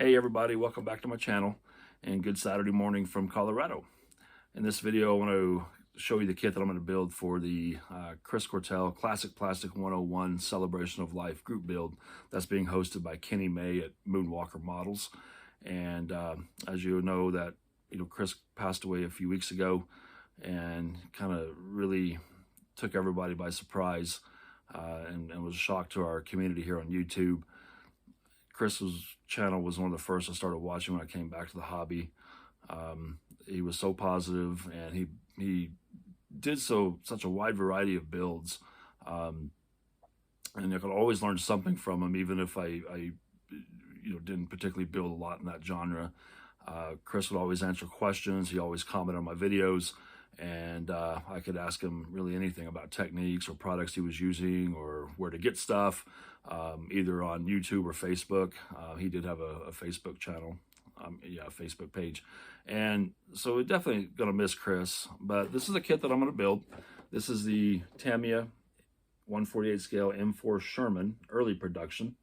Hey everybody, welcome back to my channel and good Saturday morning from Colorado. In this video I want to show you the kit that I'm going to build for the Chris Cortell Classic Plastic 101 Celebration of Life group build that's being hosted by Kenny May at Moonwalker Models. And as you know that Chris passed away a few weeks ago and kind of really took everybody by surprise and was a shock to our community here on YouTube. Chris's channel was one of the first I started watching when I came back to the hobby. He was so positive, and he did such a wide variety of builds, and I could always learn something from him, even if I didn't particularly build a lot in that genre. Chris would always answer questions. He always commented on my videos, and I could ask him really anything about techniques or products he was using or where to get stuff, either on YouTube or Facebook. He did have a Facebook channel, a Facebook page. And so we're definitely going to miss Chris, but this is a kit that I'm going to build. This is the Tamiya 1/48 scale M4 Sherman early production.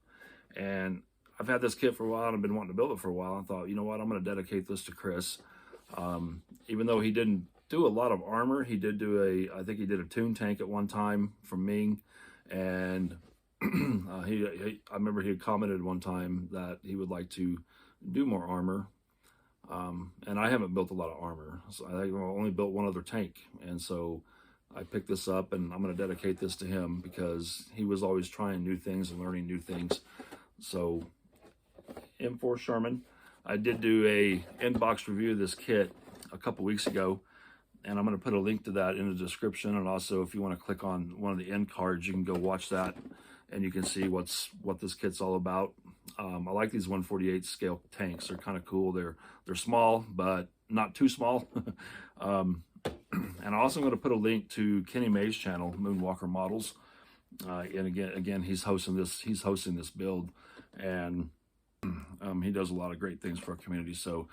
And I've had this kit for a while and I've been wanting to build it for a while. I thought, you know what, I'm going to dedicate this to Chris. Even though he didn't do a lot of armor, he did do I think he did a tune tank at one time from Ming. And I remember he had commented one time that he would like to do more armor. And I haven't built a lot of armor. So I think I've only built one other tank. And so I picked this up and I'm going to dedicate this to him because he was always trying new things and learning new things. So M4 Sherman. I did do a inbox review of this kit a couple weeks ago, and I'm going to put a link to that in the description. And also, if you want to click on one of the end cards, you can go watch that and you can see what this kit's all about. I like these 1/48 scale tanks. They're kind of cool. They're small, but not too small. And I'm also going to put a link to Kenny May's channel, Moonwalker Models. And again, he's hosting this build, and he does a lot of great things for our community. So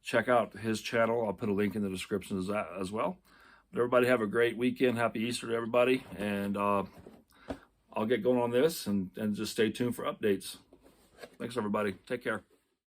check out his channel. I'll put a link in the description as well. But everybody have a great weekend. Happy Easter to everybody. And I'll get going on this and just stay tuned for updates. Thanks, everybody. Take care.